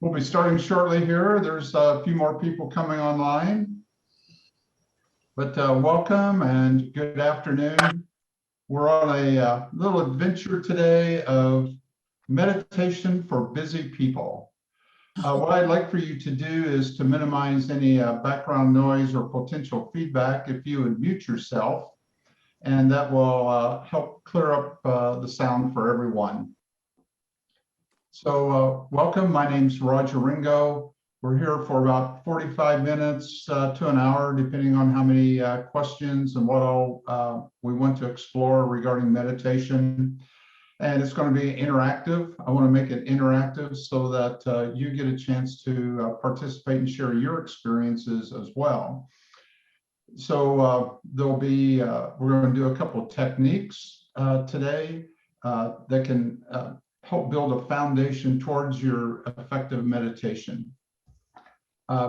We'll be starting shortly here. There's a few more people coming online. But welcome and good afternoon. We're on a little adventure today of meditation for busy people. What I'd like for you to do is to minimize any background noise or potential feedback if you would mute yourself, and that will help clear up the sound for everyone. So welcome, my name's Roger Ringo. We're here for about 45 minutes to an hour, depending on how many questions and what all we want to explore regarding meditation. And it's going to be interactive. I want to make it interactive so that you get a chance to participate and share your experiences as well. So there'll be, we're going to do a couple of techniques today that can help build a foundation towards your effective meditation.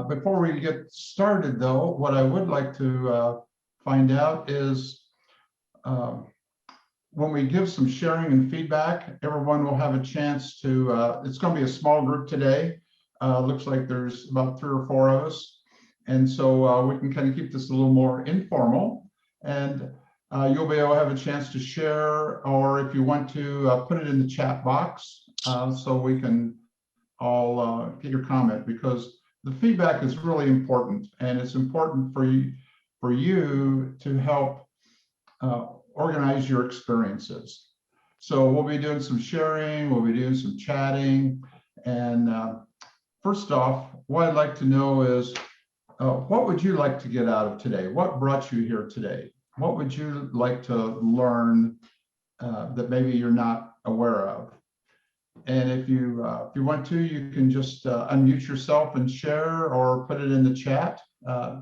Before we get started, though, what I would like to find out is when we give some sharing and feedback, everyone will have a chance to, it's going to be a small group today. Looks like there's about 3 or 4 of us. And so we can kind of keep this a little more informal. And you'll be able to have a chance to share, or if you want to put it in the chat box so we can all get your comment, because the feedback is really important, and it's important for you to help organize your experiences. So we'll be doing some sharing, we'll be doing some chatting, and first off, what I'd like to know is what would you like to get out of today? What brought you here today? What would you like to learn that maybe you're not aware of? And if you want to, you can just unmute yourself and share, or put it in the chat.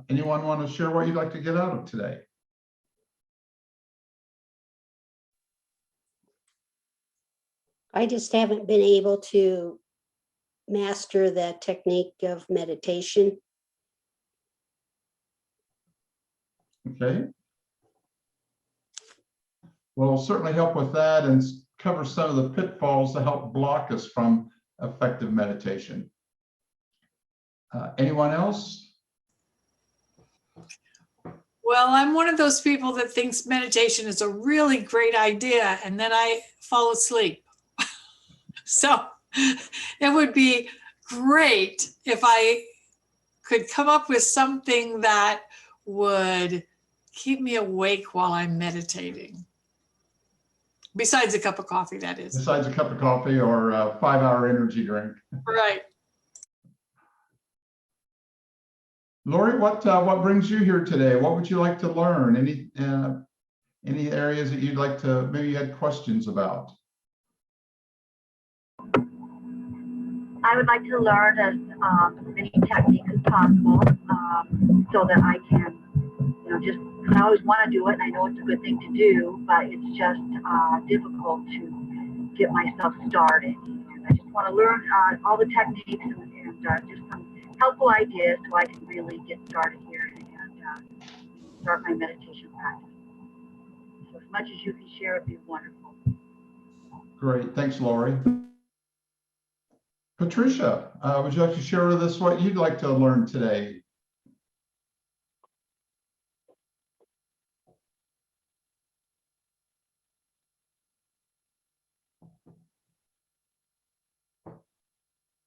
Anyone want to share what you'd like to get out of today? I just haven't been able to master the technique of meditation. Okay. Well, it'll certainly help with that and cover some of the pitfalls that help block us from effective meditation. Anyone else? Well, I'm one of those people that thinks meditation is a really great idea, and then I fall asleep. So it would be great if I could come up with something that would keep me awake while I'm meditating. Besides a cup of coffee, that is. Besides a cup of coffee or a 5-hour energy drink. Right. Lori, what brings you here today? What would you like to learn? Any areas that you'd like to, maybe you had questions about? I would like to learn as many techniques as possible so that I can, just, I always want to do it, and I know it's a good thing to do, but it's just difficult to get myself started. And I just want to learn all the techniques and just some helpful ideas so I can really get started here and start my meditation practice. So as much as you can share, it'd be wonderful. Great, thanks, Lori. Patricia, would you like to share with us what you'd like to learn today?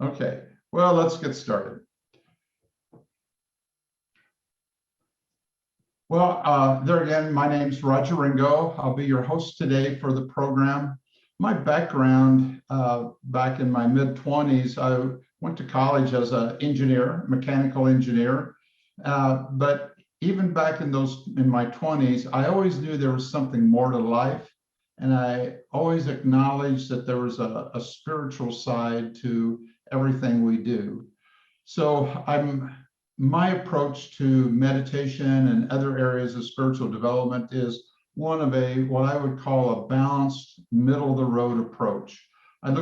Okay, well, let's get started. Well, there again, my name's Roger Ringo. I'll be your host today for the program. My background, back in my mid-20s, I went to college as an engineer, mechanical engineer. But even back in my 20s, I always knew there was something more to life. And I always acknowledged that there was a spiritual side to everything we do. So my approach to meditation and other areas of spiritual development is one of what I would call a balanced, middle of the road approach. I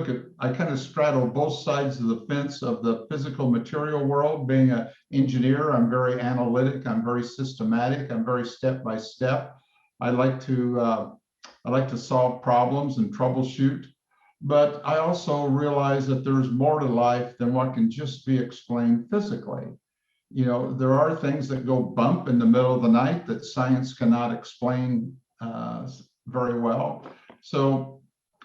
kind of straddle both sides of the fence of the physical material world. Being an engineer, I'm very analytic, I'm very systematic, I'm very step by step. I like to solve problems and troubleshoot. But I also realize that there's more to life than what can just be explained physically. You know, there are things that go bump in the middle of the night that science cannot explain very well. So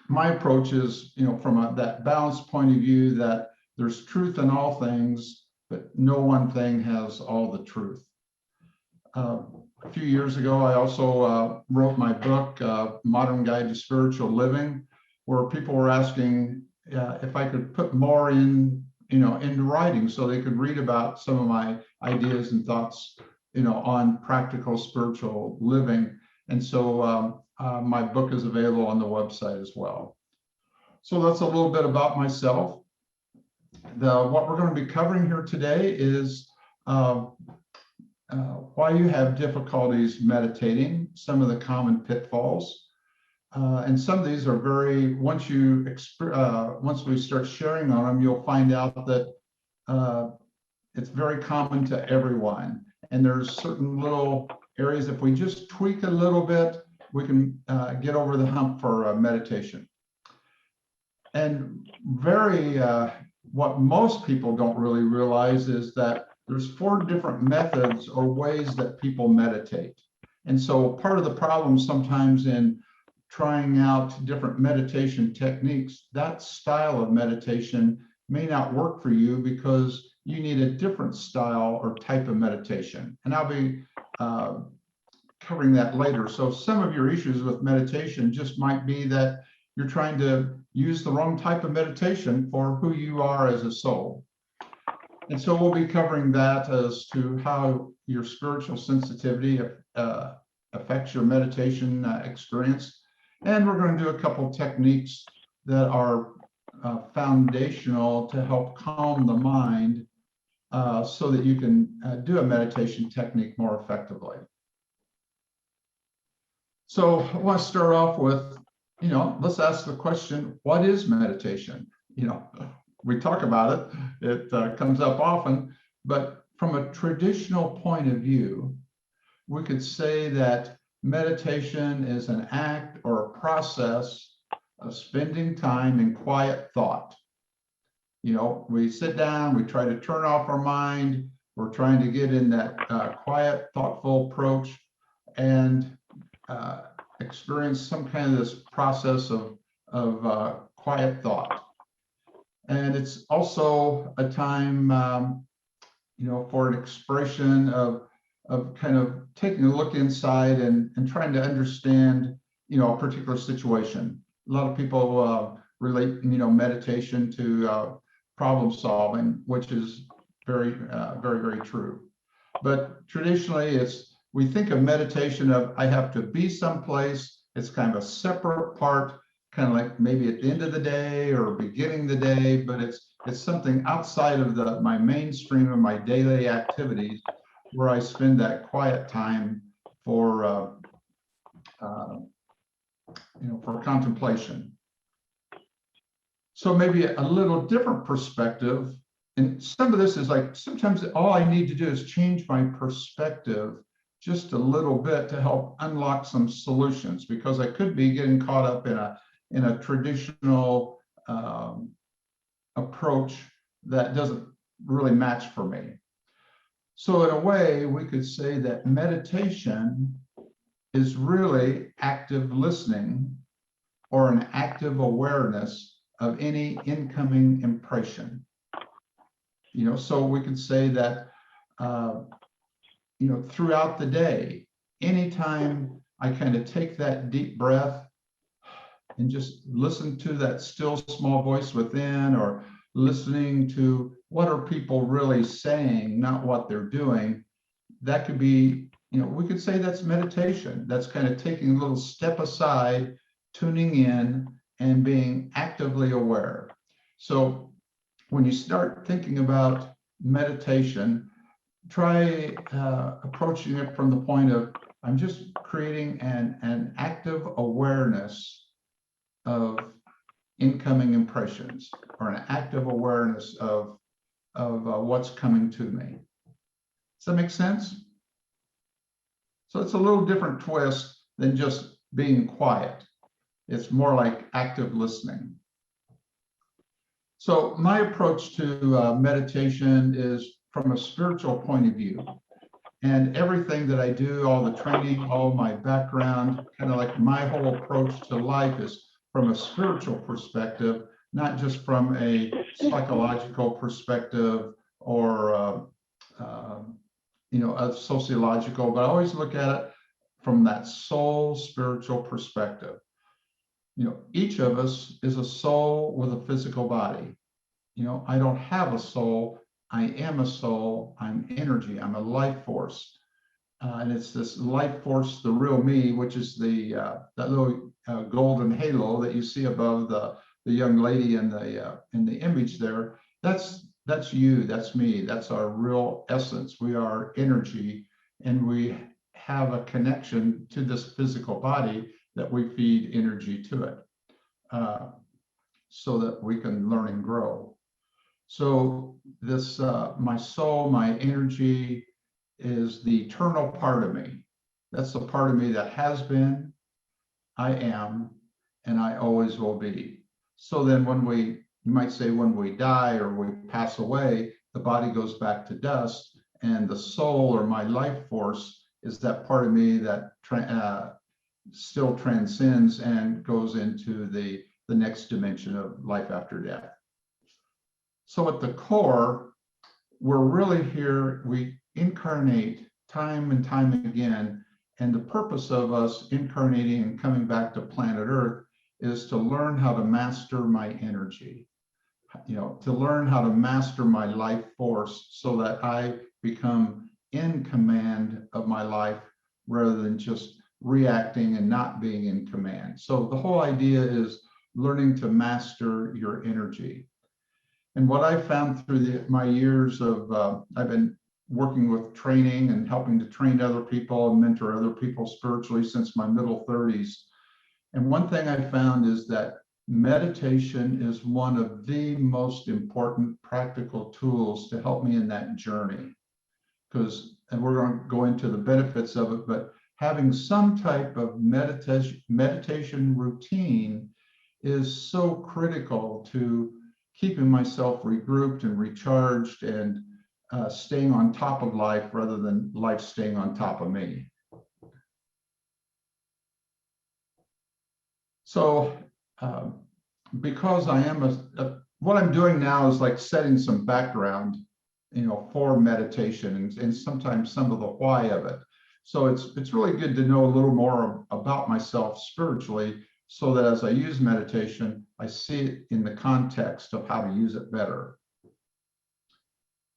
my approach is, you know, from that balanced point of view, that there's truth in all things, but no one thing has all the truth. A few years ago, I also wrote my book, Modern Guide to Spiritual Living, where people were asking if I could put more in, you know, into writing so they could read about some of my ideas and thoughts, you know, on practical spiritual living. And so my book is available on the website as well. So that's a little bit about myself. What we're going to be covering here today is why you have difficulties meditating, some of the common pitfalls. And some of these are very, once we start sharing on them, you'll find out that it's very common to everyone. And there's certain little areas, if we just tweak a little bit, we can get over the hump for meditation. And what most people don't really realize is that there's 4 different methods or ways that people meditate. And so part of the problem sometimes in trying out different meditation techniques, that style of meditation may not work for you because you need a different style or type of meditation. And I'll be covering that later. So some of your issues with meditation just might be that you're trying to use the wrong type of meditation for who you are as a soul. And so we'll be covering that as to how your spiritual sensitivity affects your meditation experience. And we're going to do a couple techniques that are foundational to help calm the mind so that you can do a meditation technique more effectively. So I want to start off with, you know, let's ask the question, what is meditation? You know, we talk about it, it comes up often, but from a traditional point of view, we could say that meditation is an act or a process of spending time in quiet thought. You know, we sit down, we try to turn off our mind, we're trying to get in that quiet, thoughtful approach and experience some kind of this process of quiet thought. And it's also a time, you know, for an expression of kind of taking a look inside and trying to understand, you know, a particular situation. A lot of people relate, you know, meditation to problem solving, which is very, very true. But traditionally, we think of meditation of I have to be someplace. It's kind of a separate part, kind of like maybe at the end of the day or beginning the day, but it's something outside of my mainstream of my daily activities, where I spend that quiet time for you know, for contemplation. So maybe a little different perspective, and some of this is like sometimes all I need to do is change my perspective just a little bit to help unlock some solutions, because I could be getting caught up in a traditional approach that doesn't really match for me. So in a way, we could say that meditation is really active listening or an active awareness of any incoming impression. You know, so we could say that, you know, throughout the day, anytime I kind of take that deep breath and just listen to that still small voice within, or listening to what are people really saying, not what they're doing, that could be, you know, we could say that's meditation. That's kind of taking a little step aside, tuning in and being actively aware. So when you start thinking about meditation, try approaching it from the point of, I'm just creating an active awareness of incoming impressions, or an active awareness of what's coming to me. Does that make sense? So it's a little different twist than just being quiet. It's more like active listening. So my approach to meditation is from a spiritual point of view. And everything that I do, all the training, all my background, kind of like my whole approach to life is from a spiritual perspective, not just from a psychological perspective or a sociological, but I always look at it from that soul spiritual perspective. Each of us is a soul with a physical body. I don't have a soul. I am a soul. I'm energy. I'm a life force. And it's this life force, the real me, which is that little golden halo that you see above the young lady in the image there. That's you. That's me. That's our real essence. We are energy, and we have a connection to this physical body that we feed energy to it, so that we can learn and grow. So this, my soul, my energy is the eternal part of me. That's the part of me that has been, I am, and I always will be. So then you might say when we die or we pass away, the body goes back to dust, and the soul or my life force is that part of me that still transcends and goes into the next dimension of life after death. So at the core, we're really here, we incarnate time and time again, and the purpose of us incarnating and coming back to planet Earth is to learn how to master my energy, to learn how to master my life force so that I become in command of my life rather than just reacting and not being in command. So the whole idea is learning to master your energy. And what I found through my years of, I've been working with training and helping to train other people and mentor other people spiritually since my middle 30s. And one thing I found is that meditation is one of the most important practical tools to help me in that journey. And we're going to go into the benefits of it, but having some type of meditation routine is so critical to keeping myself regrouped and recharged and staying on top of life rather than life staying on top of me. So because I am what I'm doing now is like setting some background, for meditation and sometimes some of the why of it. So it's really good to know a little more about myself spiritually, so that as I use meditation, I see it in the context of how to use it better.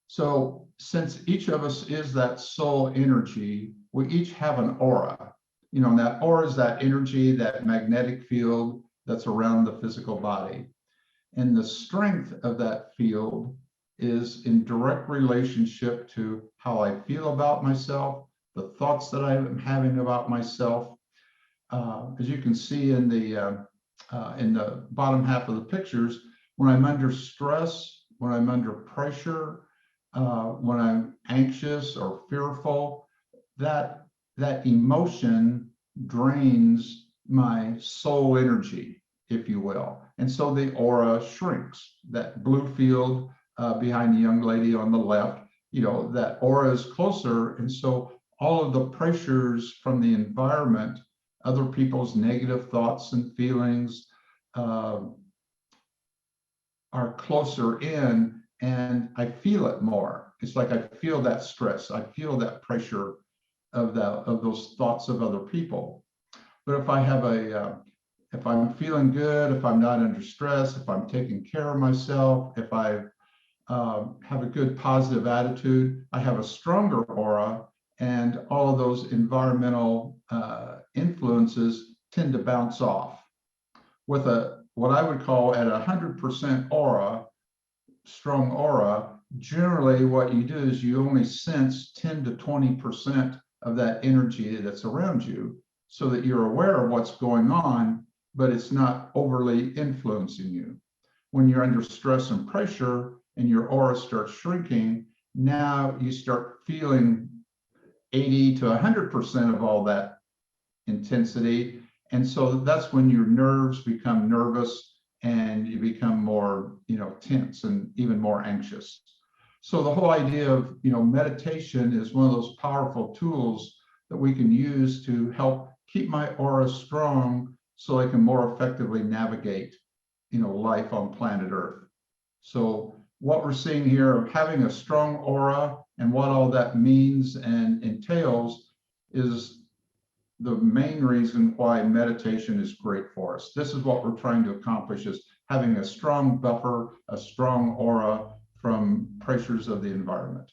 So since each of us is that soul energy, we each have an aura. And that aura is that energy, that magnetic field that's around the physical body. And the strength of that field is in direct relationship to how I feel about myself, the thoughts that I'm having about myself. As you can see in the bottom half of the pictures, when I'm under stress, when I'm under pressure, when I'm anxious or fearful, that emotion drains my soul energy, if you will. And so the aura shrinks. That blue field behind the young lady on the left, that aura is closer. And so all of the pressures from the environment, other people's negative thoughts and feelings are closer in, and I feel it more. It's like I feel that stress. I feel that pressure of those thoughts of other people. But if I have if I'm feeling good, if I'm not under stress, if I'm taking care of myself, if I have a good positive attitude, I have a stronger aura, and all of those environmental influences tend to bounce off. With what I would call at 100% aura, strong aura, generally what you do is you only sense 10 to 20% of that energy that's around you, so that you're aware of what's going on, but it's not overly influencing you. When you're under stress and pressure and your aura starts shrinking, now you start feeling 80 to 100% of all that intensity. And so that's when your nerves become nervous and you become more, tense and even more anxious. So the whole idea of, meditation is one of those powerful tools that we can use to help keep my aura strong so I can more effectively navigate, life on planet Earth. So what we're seeing here of having a strong aura and what all that means and entails is the main reason why meditation is great for us. This is what we're trying to accomplish, is having a strong buffer, a strong aura from pressures of the environment.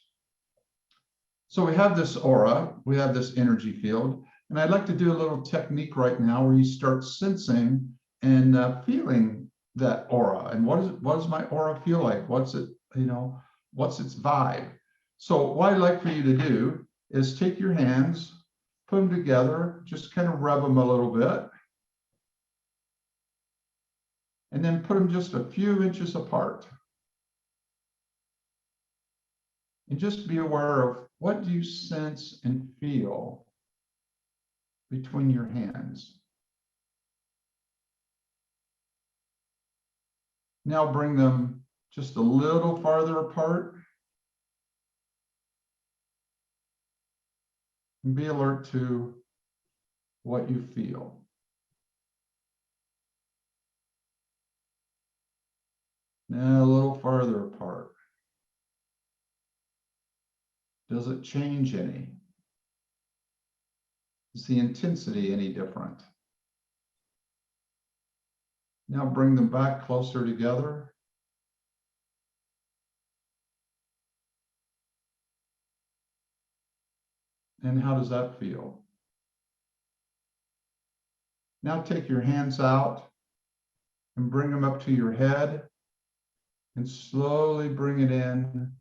So we have this aura, we have this energy field, and I'd like to do a little technique right now where you start sensing and feeling that aura. And what does my aura feel like? What's it, what's its vibe? So what I'd like for you to do is take your hands, put them together, just kind of rub them a little bit, and then put them just a few inches apart. And just be aware of, what do you sense and feel between your hands? Now bring them just a little farther apart. And be alert to what you feel. Now a little farther apart. Does it change any? Is the intensity any different? Now bring them back closer together. And how does that feel? Now take your hands out and bring them up to your head and slowly bring it in.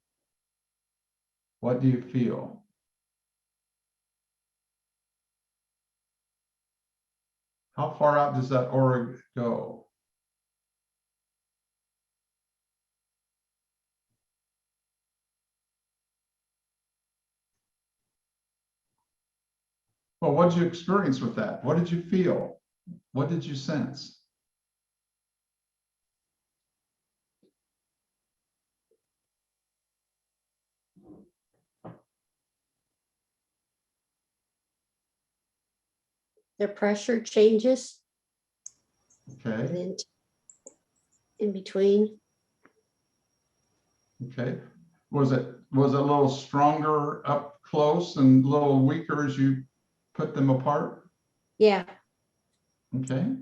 What do you feel? How far out does that aura go? Well, what did you experience with that? What did you feel? What did you sense? The pressure changes, and Okay, then in between. okay. Was it a little stronger up close and a little weaker as you put them apart? Yeah, Okay.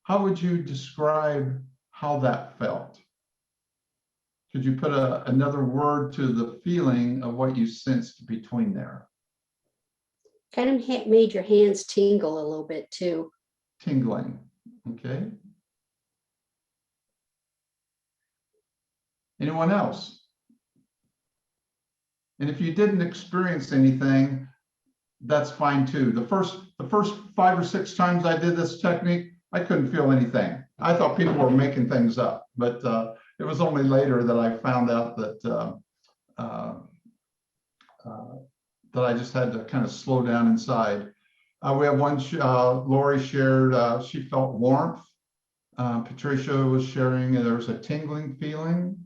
How would you describe how that felt? Could you put another word to the feeling of what you sensed between there? kind of made your hands tingle a little bit too. Tingling, okay? Anyone else? And if you didn't experience anything, that's fine too. The first 5 or 6 times I did this technique, I couldn't feel anything. I thought people were making things up, but it was only later that I found out that that I just had to kind of slow down inside. We have one, Lori shared, she felt warmth. Patricia was sharing there was a tingling feeling,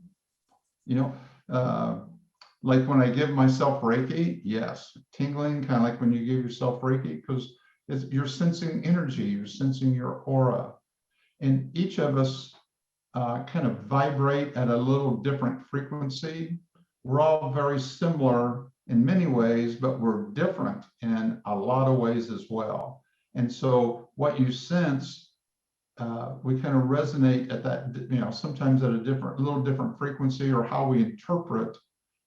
like when I give myself Reiki, yes, tingling, kind of like when you give yourself Reiki, because you're sensing energy, you're sensing your aura. And each of us kind of vibrate at a little different frequency. We're all very similar in many ways, but we're different in a lot of ways as well. And so what you sense, we kind of resonate at that, sometimes at a little different frequency, or how we interpret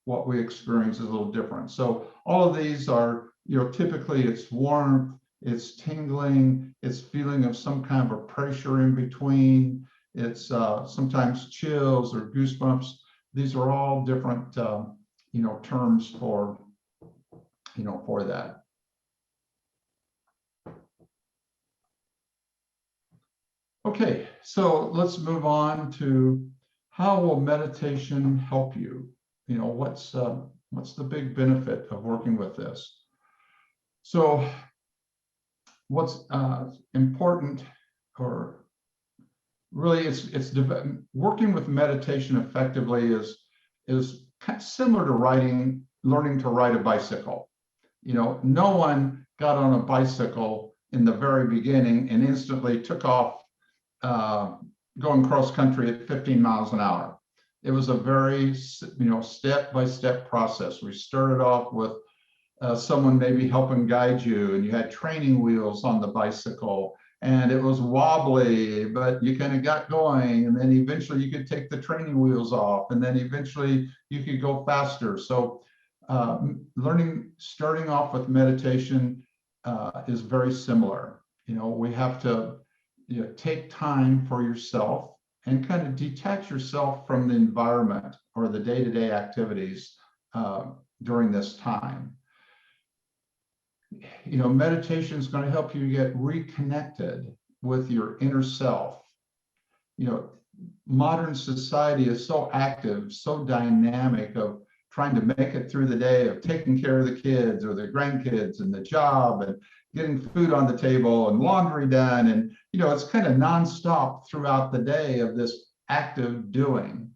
what we experience is a little different. So all of these are, typically it's warmth, it's tingling, it's feeling of some kind of a pressure in between, it's sometimes chills or goosebumps. These are all different, terms for, for that. Okay, so let's move on to, how will meditation help you? What's the big benefit of working with this? So what's important, or really working with meditation effectively is kind of similar to learning to ride a bicycle. No one got on a bicycle in the very beginning and instantly took off going cross country at 15 miles an hour. It was a very, step-by-step process. We started off with someone maybe helping guide you, and you had training wheels on the bicycle, and it was wobbly, but you kind of got going, and then eventually you could take the training wheels off, and then eventually you could go faster. So starting off with meditation is very similar. We have to take time for yourself and kind of detach yourself from the environment or the day-to-day activities during this time. Meditation is going to help you get reconnected with your inner self. Modern society is so active, so dynamic of trying to make it through the day, of taking care of the kids or the grandkids and the job and getting food on the table and laundry done. And, it's kind of nonstop throughout the day of this active doing.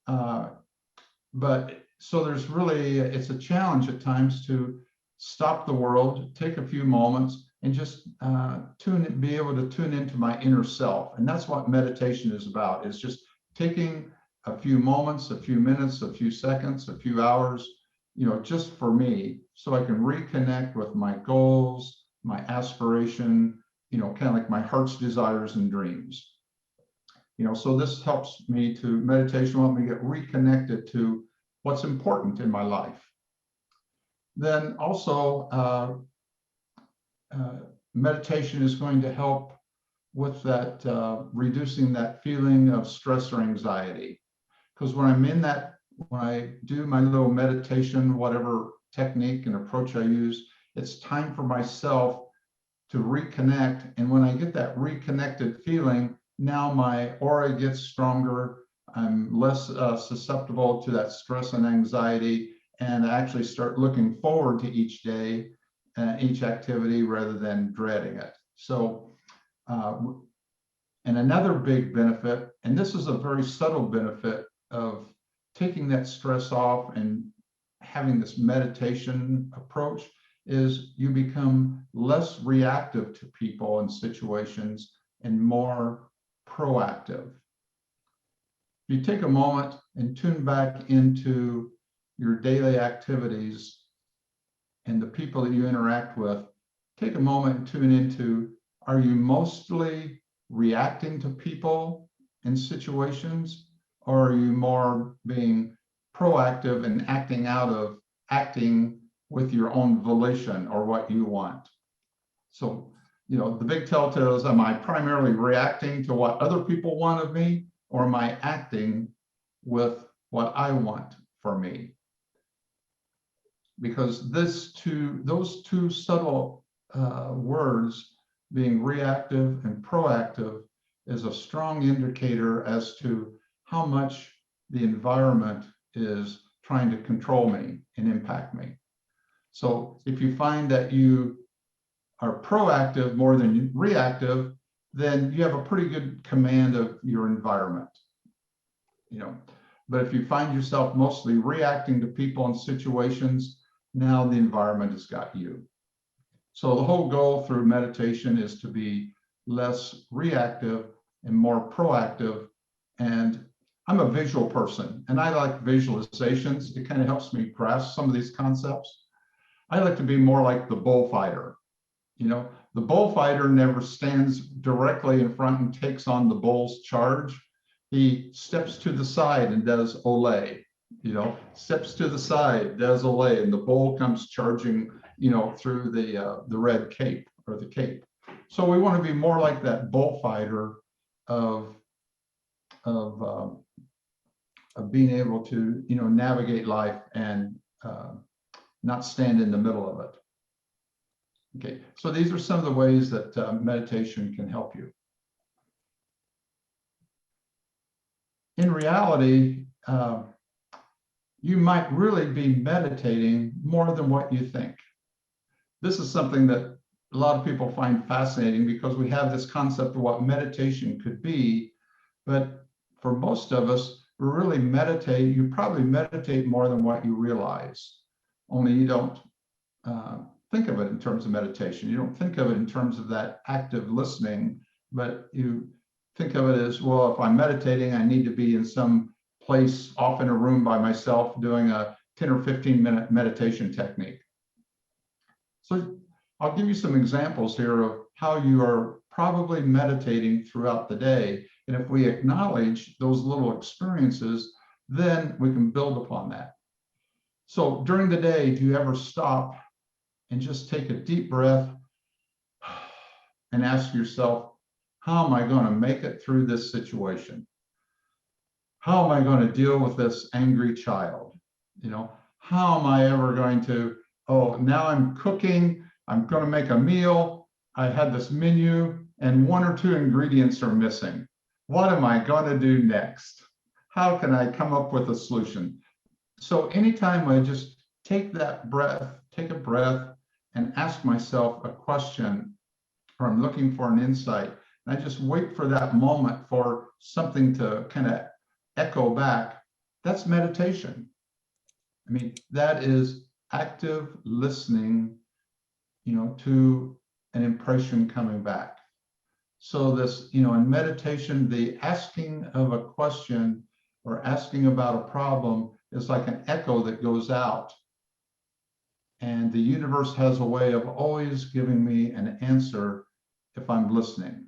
But so it's a challenge at times to stop the world, take a few moments, and just be able to tune into my inner self. And that's what meditation is about, is just taking a few moments, a few minutes, a few seconds, a few hours, just for me, so I can reconnect with my goals, my aspiration, kind of like my heart's desires and dreams. So this helps me meditation help me get reconnected to what's important in my life. Then also, meditation is going to help with that, reducing that feeling of stress or anxiety. Because when I do my little meditation, whatever technique and approach I use, it's time for myself to reconnect. And when I get that reconnected feeling, now my aura gets stronger. I'm less susceptible to that stress and anxiety, and I actually start looking forward to each day, each activity, rather than dreading it. So, and another big benefit, and this is a very subtle benefit of taking that stress off and having this meditation approach, is you become less reactive to people and situations and more proactive. If you take a moment and tune back into your daily activities and the people that you interact with, take a moment and tune into, are you mostly reacting to people and situations, or are you more being proactive and acting with your own volition or what you want? So, the big telltale is, am I primarily reacting to what other people want of me, or am I acting with what I want for me? Because those two subtle words, being reactive and proactive, is a strong indicator as to how much the environment is trying to control me and impact me. So if you find that you are proactive more than reactive, then you have a pretty good command of your environment. But if you find yourself mostly reacting to people and situations, now the environment has got you. So the whole goal through meditation is to be less reactive and more proactive. And I'm a visual person, and I like visualizations. It kind of helps me grasp some of these concepts. I like to be more like the bullfighter. The bullfighter never stands directly in front and takes on the bull's charge. He steps to the side and does olé, steps to the side, does olé, and the bull comes charging, through the red cape or the cape. So we want to be more like that bullfighter of being able to, navigate life and not stand in the middle of it. Okay, so these are some of the ways that meditation can help you. In reality, you might really be meditating more than what you think. This is something that a lot of people find fascinating, because we have this concept of what meditation could be, But for most of us, we really meditate. You probably meditate more than what you realize, only you don't think of it in terms of meditation. You don't think of it in terms of that active listening, but you think of it as, well, if I'm meditating, I need to be in some place off in a room by myself doing a 10 or 15-minute meditation technique. So I'll give you some examples here of how you are probably meditating throughout the day. And if we acknowledge those little experiences, then we can build upon that. So during the day, do you ever stop and just take a deep breath and ask yourself, how am I going to make it through this situation? How am I going to deal with this angry child? How am I ever going to, oh, now I'm cooking, I'm going to make a meal, I had this menu and 1 or 2 ingredients are missing. What am I going to do next? How can I come up with a solution? So anytime I just take a breath and ask myself a question, or I'm looking for an insight, and I just wait for that moment for something to kind of echo back, that's meditation. I mean, that is active listening, to an impression coming back. So this, in meditation, the asking of a question or asking about a problem is like an echo that goes out. And the universe has a way of always giving me an answer if I'm listening.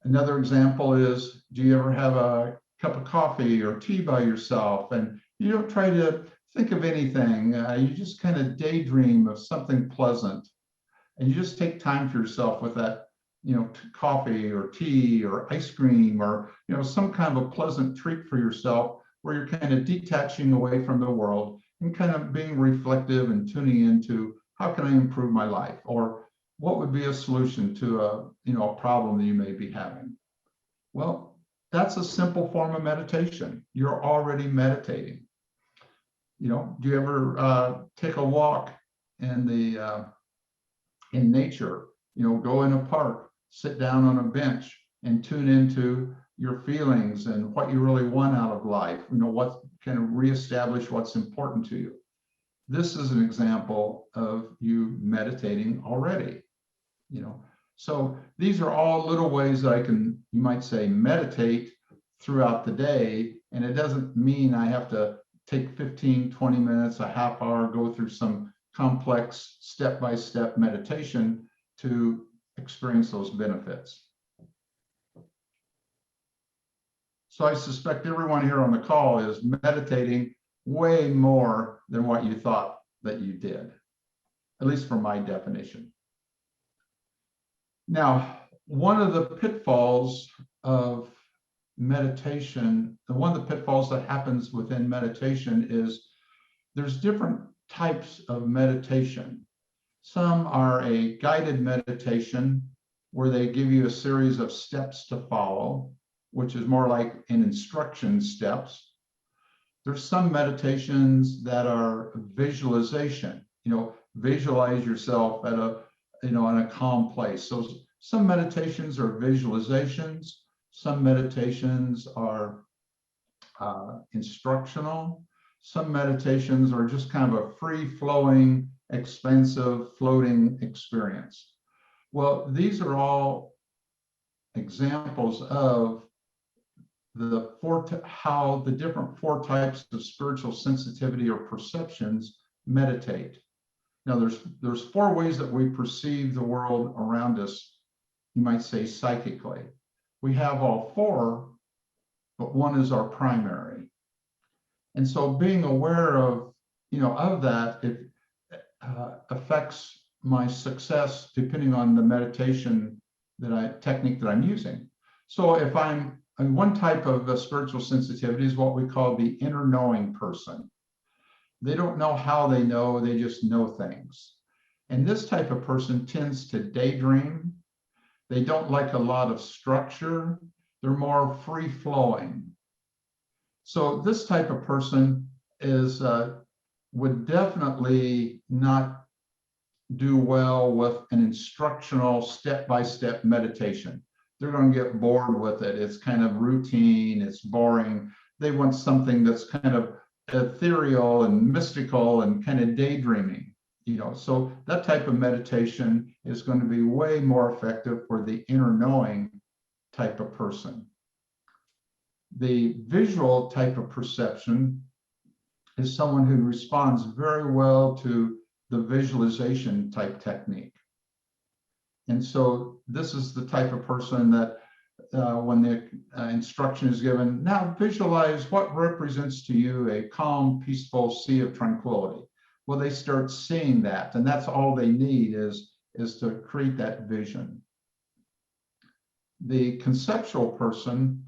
Another example is, do you ever have a cup of coffee or tea by yourself and you don't try to think of anything, you just kind of daydream of something pleasant, and you just take time for yourself with that, coffee or tea or ice cream or, some kind of a pleasant treat for yourself where you're kind of detaching away from the world and kind of being reflective and tuning into how can I improve my life, or what would be a solution to a problem that you may be having. Well, that's a simple form of meditation. You're already meditating. Do you ever take a walk in nature? Go in a park, sit down on a bench, and tune into your feelings and what you really want out of life. What kind of reestablish what's important to you. This is an example of you meditating already. So these are all little ways that I can, you might say, meditate throughout the day. And it doesn't mean I have to take 15, 20 minutes, a half hour, go through some complex step-by-step meditation to experience those benefits. So I suspect everyone here on the call is meditating way more than what you thought that you did, at least from my definition. Now, one of the pitfalls of meditation, one of the pitfalls that happens within meditation is there's different types of meditation. Some are a guided meditation where they give you a series of steps to follow, which is more like an instruction steps. There's some meditations that are visualization, visualize yourself at in a calm place. So some meditations are visualizations, some meditations are instructional, some meditations are just kind of a free-flowing, expansive, floating experience. Well, these are all examples of how the different 4 types of spiritual sensitivity or perceptions meditate. Now, there's 4 ways that we perceive the world around us, you might say psychically. We have all 4, but one is our primary. And so being aware of, of that, it affects my success depending on the meditation technique that I'm using. So if one type of spiritual sensitivity is what we call the inner knowing person. They don't know how they know, they just know things. And this type of person tends to daydream. They don't like a lot of structure. They're more free flowing. So this type of person would definitely not do well with an instructional step-by-step meditation. they're going to get bored with it. It's kind of routine, it's boring. They want something that's kind of ethereal and mystical and kind of daydreaming, you know. So that type of meditation is going to be way more effective for the inner knowing type of person. The visual type of perception is someone who responds very well to the visualization type technique. And so this is the type of person that when the instruction is given, now visualize what represents to you a calm, peaceful sea of tranquility. Well, they start seeing that, and that's all they need is to create that vision. The conceptual person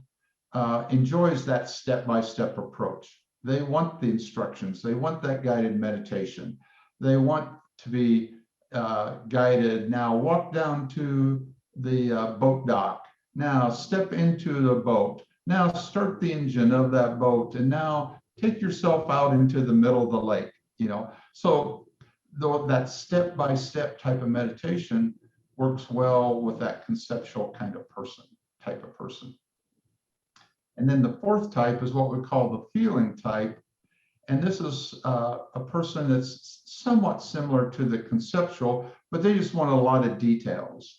enjoys that step-by-step approach. They want the instructions. They want that guided meditation. They want to be guided. Now walk down to the boat dock. Now step into the boat. Now start the engine of that boat. And now take yourself out into the middle of the lake, you know. So though that step-by-step type of meditation works well with that conceptual kind of person, type of person. And then the fourth type is what we call the feeling type. And this is a person that's somewhat similar to the conceptual, but they just want a lot of details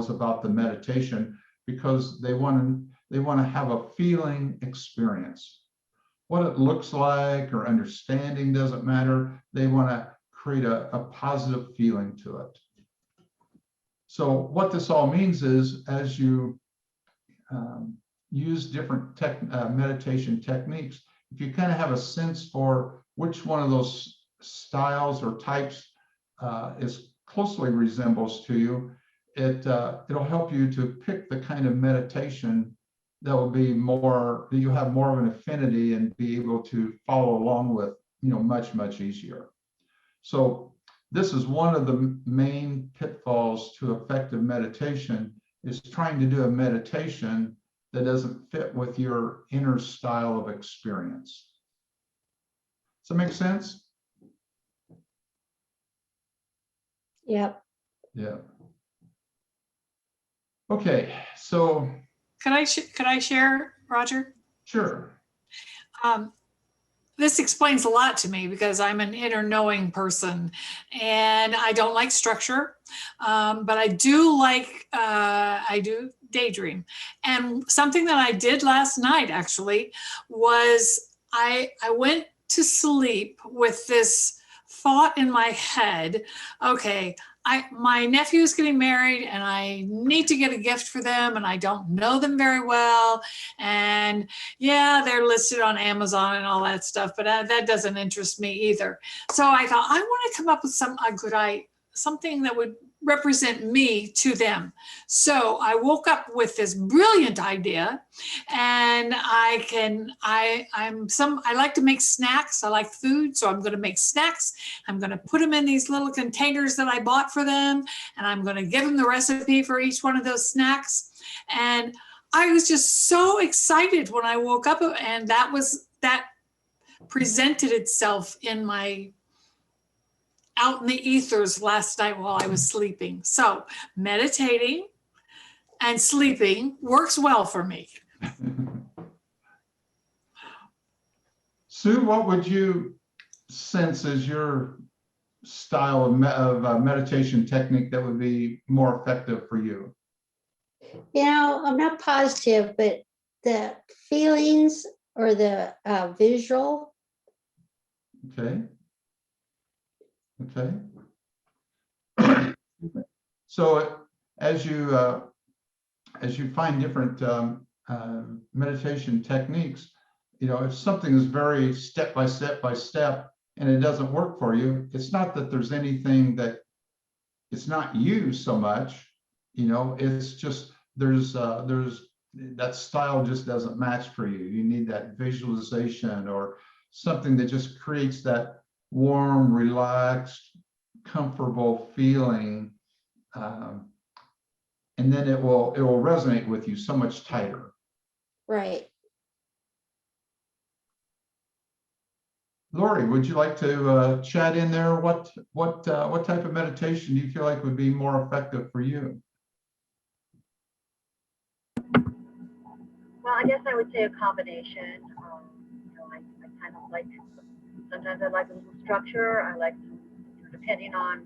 about the meditation, because they want to have a feeling experience. What it looks like or understanding doesn't matter. They want to create a positive feeling to it. So what this all means is, as you use different meditation techniques, if you kind of have a sense for which one of those styles or types is closely resembles to you, it'll help you to pick the kind of meditation that will be more, that you have more of an affinity and be able to follow along with, you know, much, much easier. So this is one of the main pitfalls to effective meditation, is trying to do a meditation that doesn't fit with your inner style of experience. Does that make sense? Yep. Yeah. Okay, so. Could I share, Roger? Sure. This explains a lot to me, because I'm an inner knowing person and I don't like structure, but I do daydream. And something that I did last night actually was I went to sleep with this thought in my head. Okay, my nephew is getting married and I need to get a gift for them, and I don't know them very well. And yeah, they're listed on Amazon and all that stuff, but that doesn't interest me either. So I thought, I want to come up with something that would represent me to them. So I woke up with this brilliant idea, and I like to make snacks. I like food, so I'm going to make snacks. I'm going to put them in these little containers that I bought for them, and I'm going to give them the recipe for each one of those snacks. And I was just so excited when I woke up, and that presented itself out in the ethers last night while I was sleeping. So meditating and sleeping works well for me. Sue, what would you sense as your style of meditation technique that would be more effective for you? You know, I'm not positive, but the feelings or the visual. Okay. Okay. So as you find different meditation techniques, you know, if something is very step by step and it doesn't work for you, it's not that there's anything that it's not you so much, you know, it's just there's that style just doesn't match for you. You need that visualization or something that just creates that warm, relaxed, comfortable feeling, and then it will resonate with you so much tighter. Right. Lori, would you like to chat in there? What type of meditation do you feel like would be more effective for you? Well, I guess I would say a combination. I kind of like, sometimes I like a little structure. I like, depending on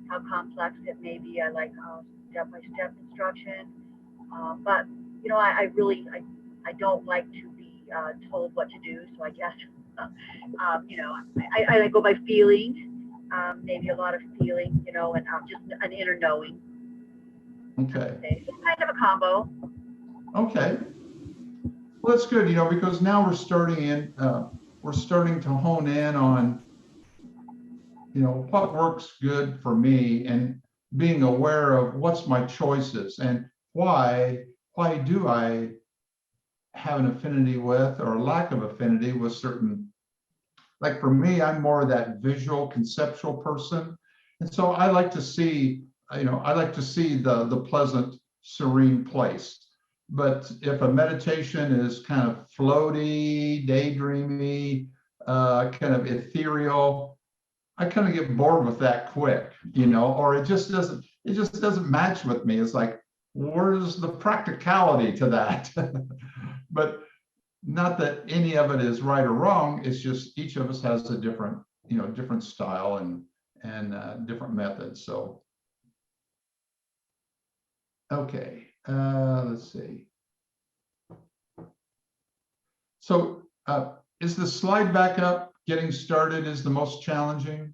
how complex it may be, I like step-by-step instruction. But, I really, I don't like to be told what to do. So I guess, I go by feeling, maybe a lot of feeling, and just an inner knowing. Okay, So kind of a combo. okay. Well, that's good, because now we're starting to hone in on, what works good for me and being aware of what's my choices and why do I have an affinity with or lack of affinity with certain, like for me, I'm more of that visual conceptual person. And so I like to see, the pleasant, serene place. But if a meditation is kind of floaty, daydreamy, kind of ethereal, I kind of get bored with that quick, or it just doesn't match with me. It's like, where's the practicality to that? But not that any of it is right or wrong. It's just each of us has a different style and different methods. So, okay, let's see. So, is the slide back up? Getting started is the most challenging.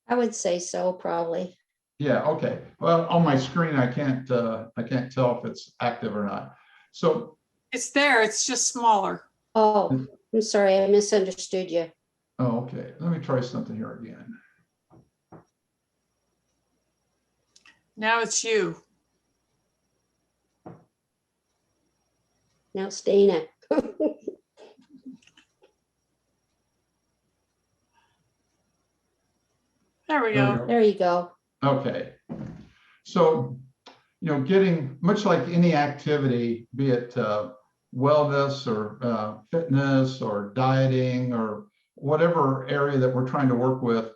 I would say so, probably. Yeah. Okay. Well, on my screen, I can't tell if it's active or not. So, It's there, it's just smaller. Oh, I'm sorry, I misunderstood you. oh, okay. Let me try something here again. Now it's you. Now it's Dana. There we There we go. go. There you go. Okay. So, getting much like any activity, be it wellness or fitness or dieting or whatever area that we're trying to work with,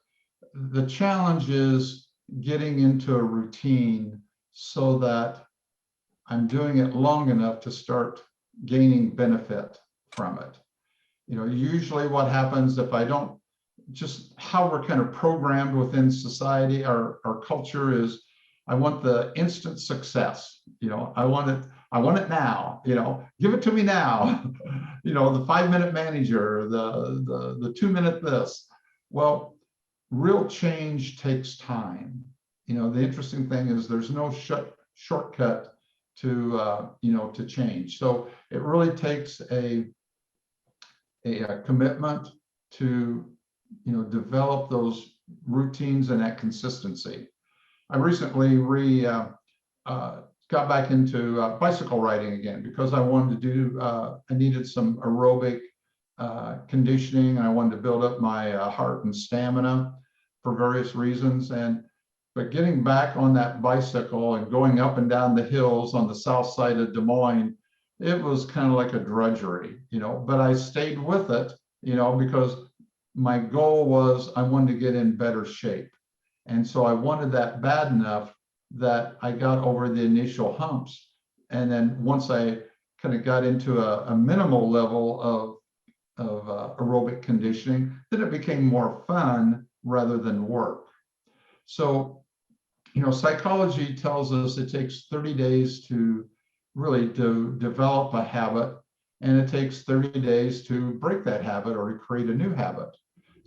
the challenge is getting into a routine so that I'm doing it long enough to start gaining benefit from it. Usually what happens if I don't, just how we're kind of programmed within society, our culture is, I want the instant success. I want it now, give it to me now. The 5-minute manager, the 2-minute this. Well, real change takes time. The interesting thing is there's no shortcut to change. So it really takes a commitment to develop those routines and that consistency. I recently got back into bicycle riding again because I wanted to do, I needed some aerobic conditioning, and I wanted to build up my heart and stamina for various reasons. But getting back on that bicycle and going up and down the hills on the south side of Des Moines, it was kind of like a drudgery, but I stayed with it, because my goal was I wanted to get in better shape. And so I wanted that bad enough that I got over the initial humps. And then once I kind of got into a minimal level of aerobic conditioning, then it became more fun rather than work. So, psychology tells us it takes 30 days to really develop a habit, and it takes 30 days to break that habit or to create a new habit.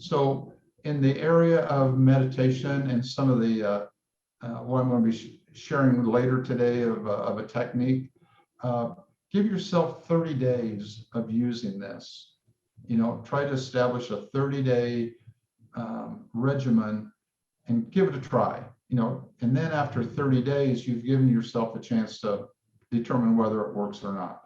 So in the area of meditation and some of the, what I'm going to be sharing later today of a technique, give yourself 30 days of using this. Try to establish a 30-day regimen and give it a try. And then after 30 days, you've given yourself a chance to determine whether it works or not.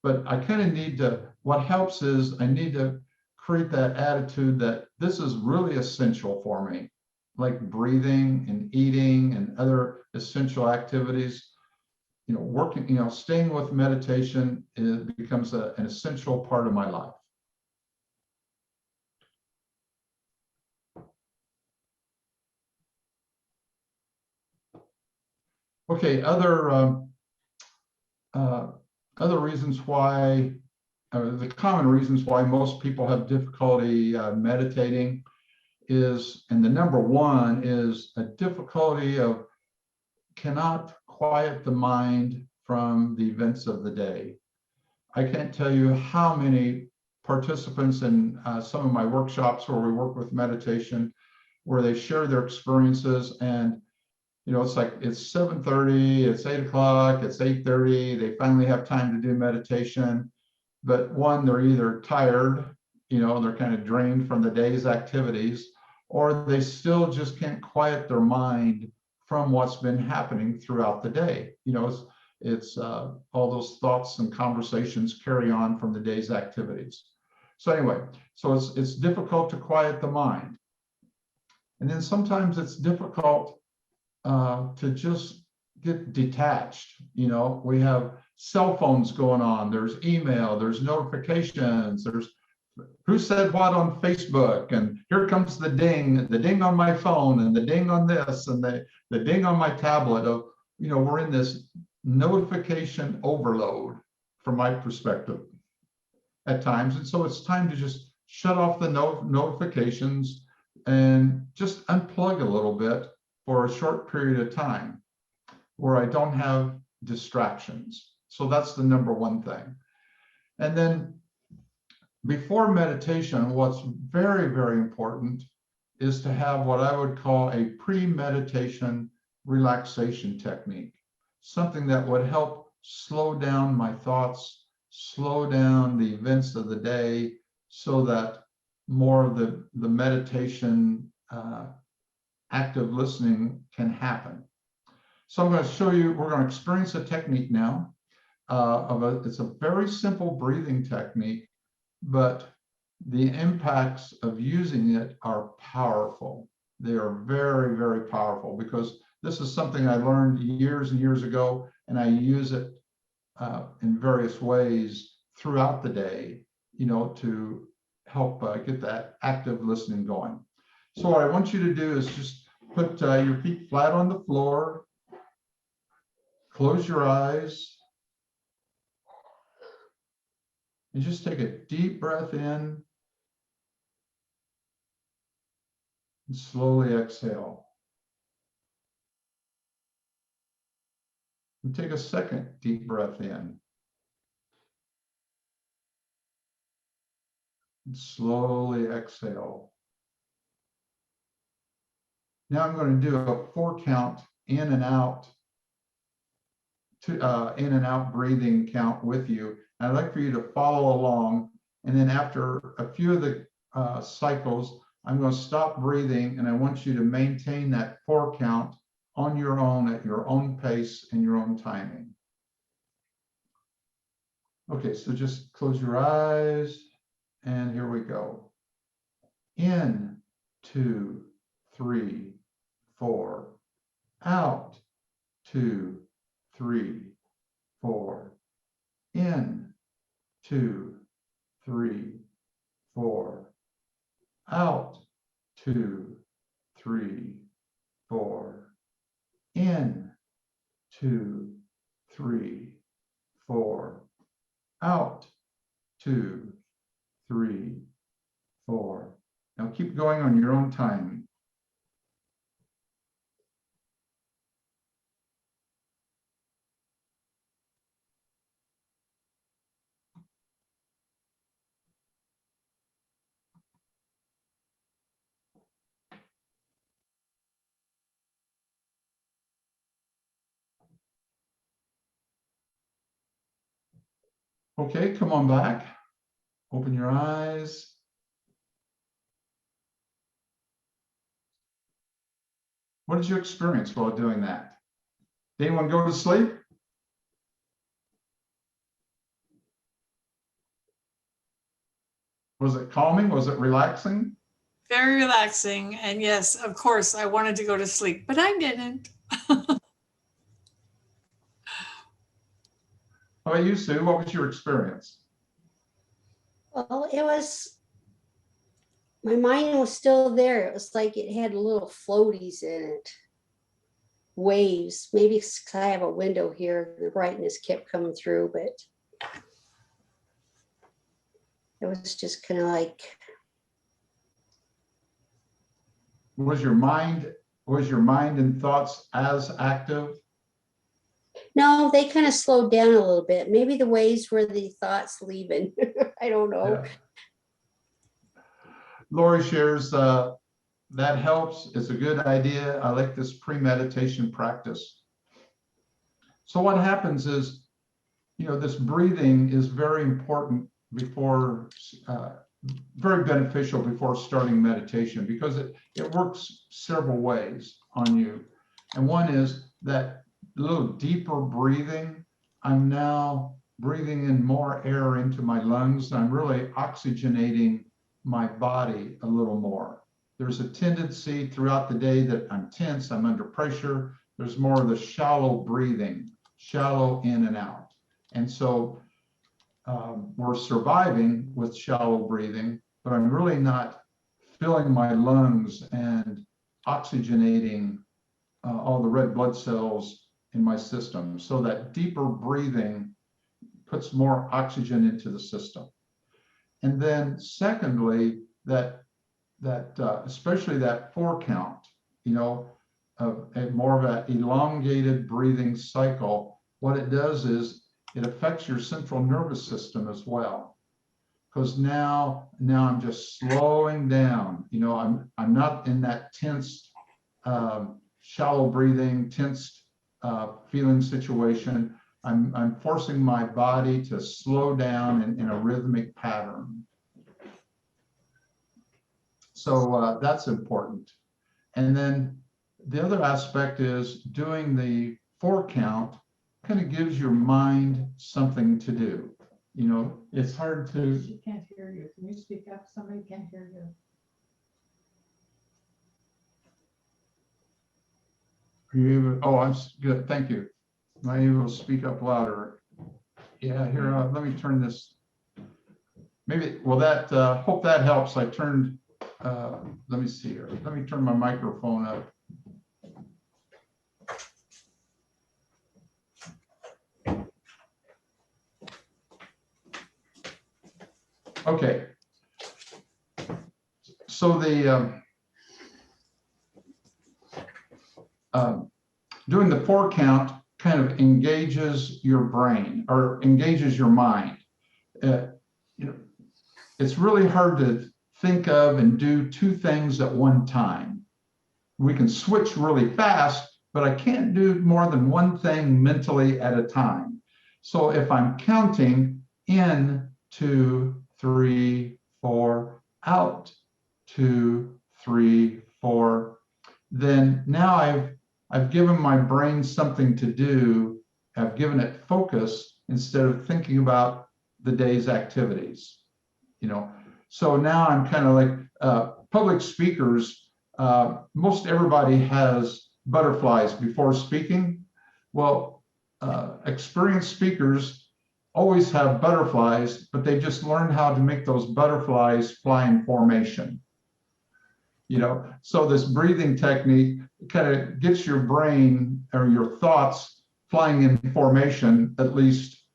But I kind of need to, what helps is I need to create that attitude that this is really essential for me, like breathing and eating and other essential activities. Working, staying with meditation becomes an essential part of my life. Okay, other other reasons why, the common reasons why most people have difficulty meditating is, and the number one is a difficulty of cannot quiet the mind from the events of the day. I can't tell you how many participants in some of my workshops where we work with meditation, where they share their experiences, and it's like it's 7:30, it's 8 o'clock, it's 8:30, they finally have time to do meditation. But one, they're either tired, they're kind of drained from the day's activities, or they still just can't quiet their mind from what's been happening throughout the day. It's all those thoughts and conversations carry on from the day's activities. So anyway, so it's difficult to quiet the mind. And then sometimes it's difficult to just get detached. We have cell phones going on, there's email, there's notifications, there's who said what on Facebook, and here comes the ding on my phone, and the ding on this, and the ding on my tablet of, we're in this notification overload from my perspective at times. And so it's time to just shut off the notifications and just unplug a little bit for a short period of time where I don't have distractions. So that's the number one thing. And then before meditation, what's very, very important is to have what I would call a pre-meditation relaxation technique, something that would help slow down my thoughts, slow down the events of the day, so that more of the meditation active listening can happen. So I'm going to show you, we're going to experience a technique now. It's a very simple breathing technique, but the impacts of using it are powerful. They are very, very powerful, because this is something I learned years and years ago, and I use it in various ways throughout the day, to help get that active listening going. So what I want you to do is just put your feet flat on the floor, close your eyes, and just take a deep breath in and slowly exhale. And take a second deep breath in and slowly exhale. Now I'm going to do a 4 count in and out, in and out breathing count with you. And I'd like for you to follow along. And then after a few of the cycles, I'm going to stop breathing, and I want you to maintain that 4 count on your own, at your own pace and your own timing. Okay, so just close your eyes, and here we go. In, 2, 3, 4. Out, 2, 3, 4. In, 2, 3, 4. Out, 2, 3, 4. In, 2, 3, 4. Out, 2, 3, 4. Now keep going on your own timing. Okay, come on back. Open your eyes. What did you experience while doing that? Did anyone go to sleep? Was it calming? Was it relaxing? Very relaxing. And yes, of course, I wanted to go to sleep, but I didn't. How about you, Sue? What was your experience? Well, my mind was still there. It was like it had little floaties in it. waves. Maybe it's 'cause I have a window here, the brightness kept coming through, but it was just kind of like, Was your mind and thoughts as active? no, they kind of slowed down a little bit. Maybe the waves were the thoughts leaving. I don't know. Yeah. Lori shares, that helps. It's a good idea. I like this pre-meditation practice. So what happens is, this breathing is very important before, very beneficial before starting meditation, because it works several ways on you. And one is that little deeper breathing. I'm now breathing in more air into my lungs. I'm really oxygenating my body a little more. There's a tendency throughout the day that I'm tense, I'm under pressure. There's more of the shallow breathing, shallow in and out. And so we're surviving with shallow breathing, but I'm really not filling my lungs and oxygenating all the red blood cells in my system. So that deeper breathing puts more oxygen into the system. And then secondly, that especially that 4 count, more of an elongated breathing cycle, what it does is it affects your central nervous system as well. Because now I'm just slowing down. I'm not in that tense, shallow breathing, tense feeling situation. I'm forcing my body to slow down in a rhythmic pattern. So that's important. And then the other aspect is doing the 4 count kind of gives your mind something to do. It's hard to. She can't hear you. Can you speak up? Somebody can't hear you. Are you able? Oh, I'm good. Thank you. Am I able to speak up louder? Yeah, here, let me turn this. Maybe, well, that, hope that helps. I turned, let me see here. Let me turn my microphone up. Okay. So the doing the 4 count kind of engages your brain or engages your mind. It's really hard to think of and do 2 things at one time. We can switch really fast, but I can't do more than 1 thing mentally at a time. So if I'm counting in 2, 3, 4, out 2, 3, 4, then now I've given my brain something to do. I've given it focus instead of thinking about the day's activities. So now I'm kind of like public speakers. Most everybody has butterflies before speaking. Well, experienced speakers always have butterflies, but they just learn how to make those butterflies fly in formation. So this breathing technique kind of gets your brain or your thoughts flying in formation, at least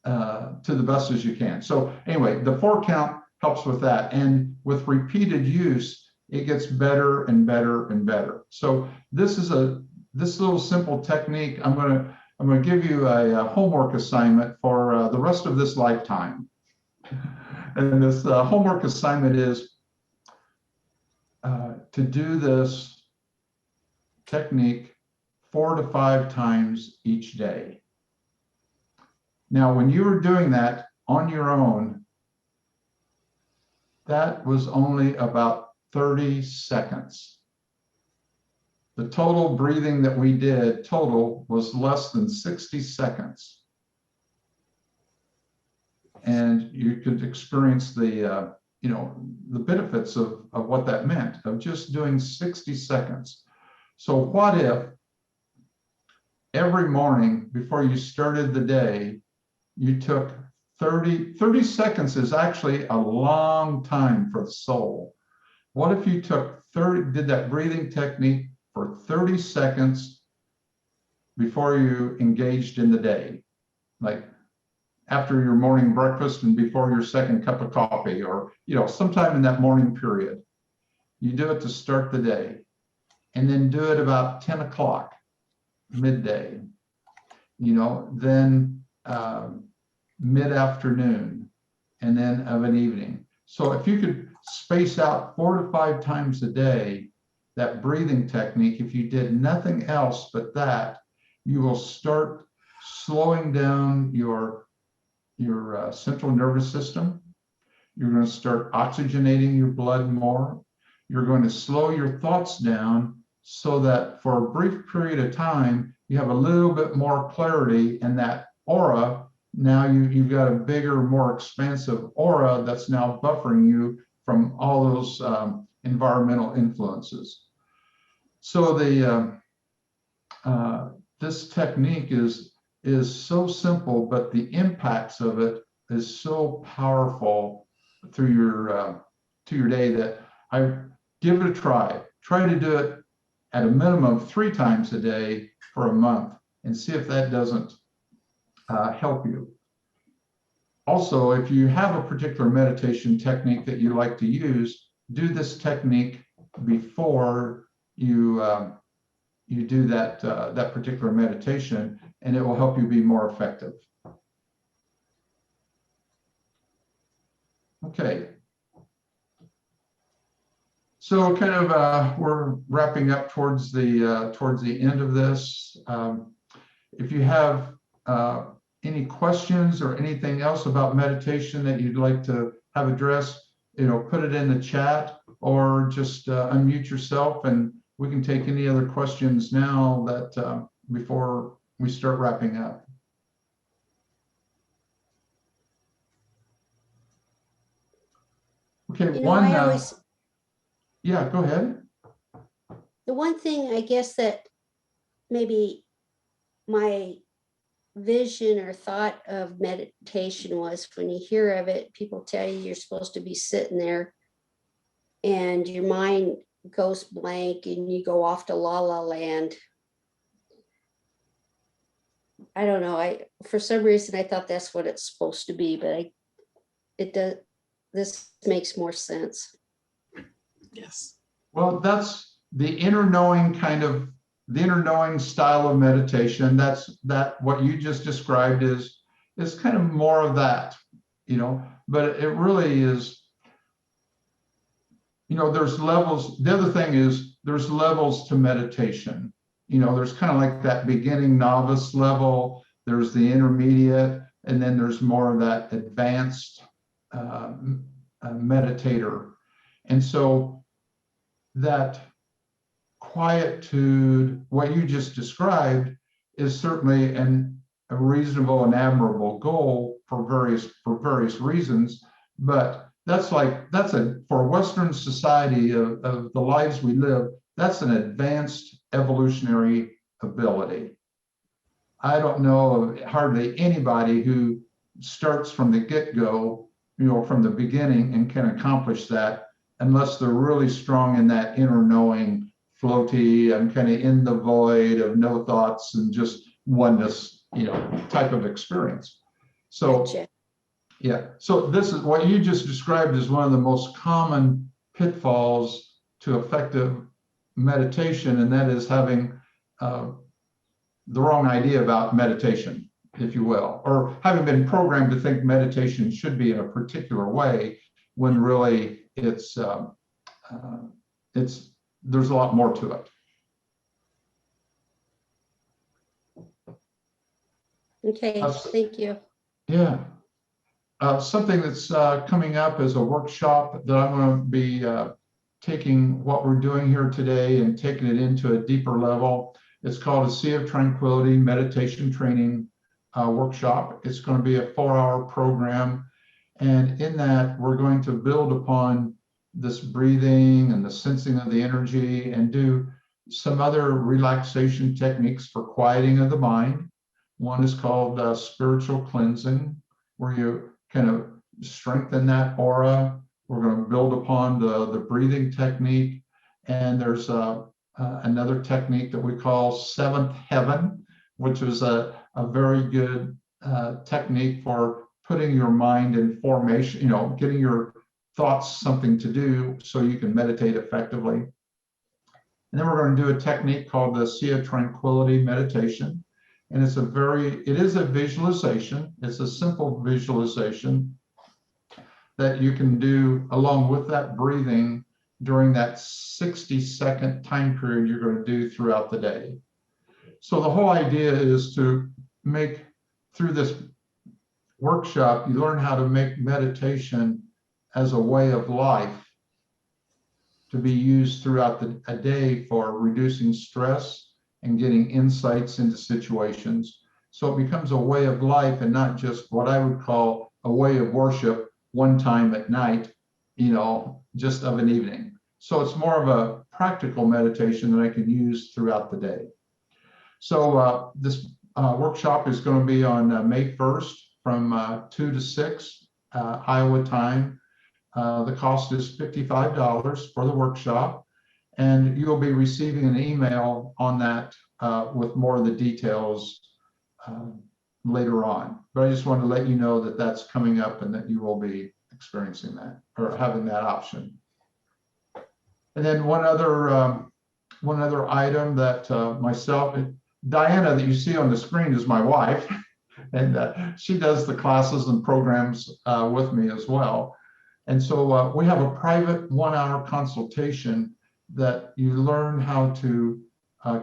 to the best as you can. So anyway, the 4 count helps with that. And with repeated use, it gets better and better and better. So this little simple technique, I'm going to give you a homework assignment for the rest of this lifetime. And this homework assignment is to do this technique 4 to 5 times each day. Now, when you were doing that on your own, that was only about 30 seconds. The total breathing that we did total was less than 60 seconds. And you could experience the benefits of what that meant, of just doing 60 seconds. So what if every morning before you started the day, you took 30 seconds is actually a long time for the soul. What if you took did that breathing technique for 30 seconds before you engaged in the day, like after your morning breakfast and before your second cup of coffee, or, you know, sometime in that morning period. You do it to start the day, and then do it about 10 o'clock, midday, you know, then mid-afternoon, and then of an evening. So if you could space out 4 to 5 times a day, that breathing technique, if you did nothing else but that, you will start slowing down your central nervous system. You're going to start oxygenating your blood more. You're going to slow your thoughts down so that for a brief period of time, you have a little bit more clarity, and that aura, now you've got a bigger, more expansive aura that's now buffering you from all those environmental influences. So this technique is so simple, but the impacts of it is so powerful through your day that I give it a try. Try to do it at a minimum 3 times a day for a month, and see if that doesn't help you. Also, if you have a particular meditation technique that you like to use, do this technique before you do that particular meditation, and it will help you be more effective. Okay. So kind of we're wrapping up towards the end of this. If you have any questions or anything else about meditation that you'd like to have addressed, you know, put it in the chat, or just unmute yourself, and we can take any other questions now that before we start wrapping up. Okay, You know, I always, yeah, go ahead. the one thing I guess that maybe my vision or thought of meditation was, when you hear of it, people tell you you're supposed to be sitting there and your mind goes blank and you go off to la la land. I don't know. For some reason I thought that's what it's supposed to be, but this makes more sense. Yes. Well, that's the inner knowing style of meditation. That's what you just described is kind of more of that, you know, but it really is, you know, there's levels. The other thing is there's levels to meditation. You know, there's kind of like that beginning novice level, there's the intermediate, and then there's more of that advanced meditator. And so that quietude, what you just described, is certainly a reasonable and admirable goal for various reasons. But for Western society of the lives we live, that's an advanced evolutionary ability. I don't know of hardly anybody who starts from the get-go, you know, from the beginning, and can accomplish that, unless they're really strong in that inner knowing, floaty, and kind of in the void of no thoughts and just oneness, you know, type of experience. So, Gotcha. yeah. So this is what you just described as one of the most common pitfalls to effective meditation, and that is having the wrong idea about meditation, if you will, or having been programmed to think meditation should be in a particular way, when really there's a lot more to it. Okay, thank you. Yeah. Something that's coming up is a workshop that I'm going to be taking what we're doing here today and taking it into a deeper level. It's called a Sea of Tranquility Meditation Training Workshop. It's going to be a 4-hour program. And in that, we're going to build upon this breathing and the sensing of the energy, and do some other relaxation techniques for quieting of the mind. One is called spiritual cleansing, where you kind of strengthen that aura. We're going to build upon the breathing technique. And there's another technique that we call Seventh Heaven, which was a very good technique for putting your mind in formation, you know, getting your thoughts something to do so you can meditate effectively. And then we're going to do a technique called the Sea of Tranquility meditation. And it is a visualization. It's a simple visualization that you can do along with that breathing during that 60-second time period you're going to do throughout the day. So the whole idea is to make, through this workshop, you learn how to make meditation as a way of life to be used throughout a day for reducing stress and getting insights into situations. So it becomes a way of life and not just what I would call a way of worship one time at night, you know, just of an evening. So it's more of a practical meditation that I can use throughout the day. So this workshop is going to be on May 1st from 2 to 6 Iowa time. The cost is $55 for the workshop, and you'll be receiving an email on that with more of the details later on. But I just wanted to let you know that that's coming up and that you will be experiencing that or having that option. And then one other item that myself, Diana, that you see on the screen is my wife, and she does the classes and programs with me as well. And so we have a private 1-hour consultation that you learn how to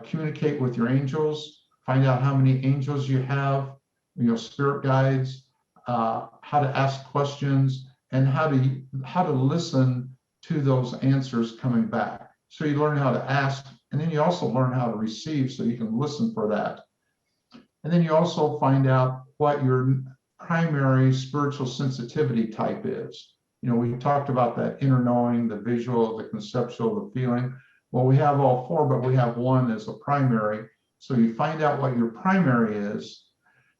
communicate with your angels, find out how many angels you have, you know, spirit guides, how to ask questions, and how to listen to those answers coming back. So you learn how to ask, and then you also learn how to receive so you can listen for that. And then you also find out what your primary spiritual sensitivity type is. You know, we talked about that inner knowing, the visual, the conceptual, the feeling. Well, we have all four, but we have one as a primary. So you find out what your primary is,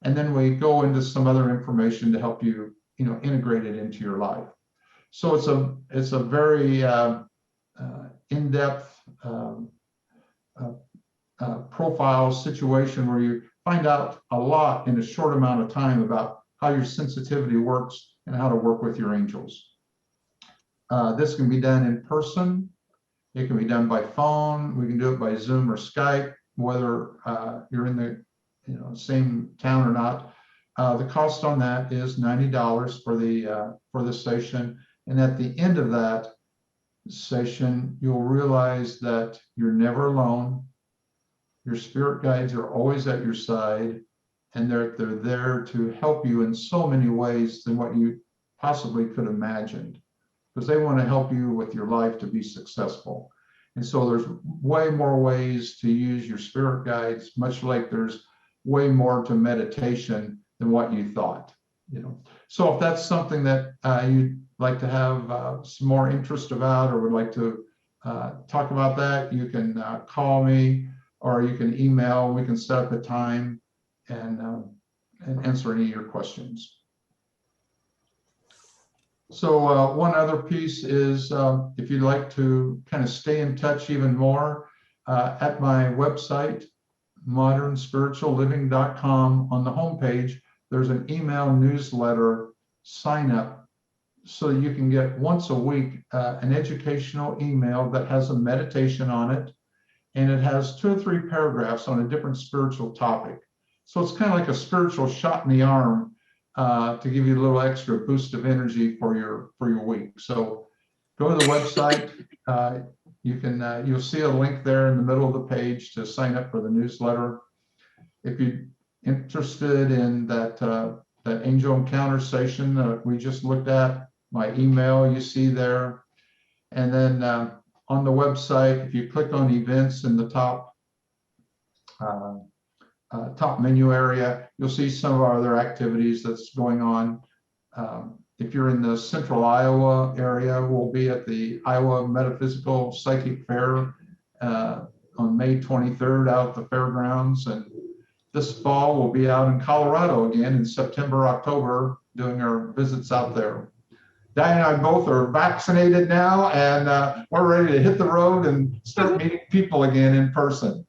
and then we go into some other information to help you, you know, integrate it into your life. So it's a very in-depth profile situation where you find out a lot in a short amount of time about how your sensitivity works and how to work with your angels. This can be done in person. It can be done by phone. We can do it by Zoom or Skype, whether you're in the same town or not. The cost on that is $90 for the session. And at the end of that session, you'll realize that you're never alone. Your spirit guides are always at your side, and they're there to help you in so many ways than what you possibly could imagine, because they want to help you with your life to be successful. And so there's way more ways to use your spirit guides, much like there's way more to meditation than what you thought. So if that's something that you'd like to have some more interest about, or would like to talk about that, you can call me, or you can email. We can set up a time and answer any of your questions. So one other piece is if you'd like to kind of stay in touch even more, at my website, modernspiritualliving.com, on the homepage, there's an email newsletter sign up so that you can get once a week an educational email that has a meditation on it, and it has 2 or 3 paragraphs on a different spiritual topic. So it's kind of like a spiritual shot in the arm to give you a little extra boost of energy for your week. So go to the website. You'll see a link there in the middle of the page to sign up for the newsletter. If you're interested in that angel encounter session that we just looked at, my email you see there. And then on the website, if you click on events in the top menu area, you'll see some of our other activities that's going on. If you're in the central Iowa area, we'll be at the Iowa Metaphysical Psychic Fair on May 23rd out at the fairgrounds. And this fall, we'll be out in Colorado again in September, October, doing our visits out there. Diane and I both are vaccinated now, and we're ready to hit the road and start meeting people again in person.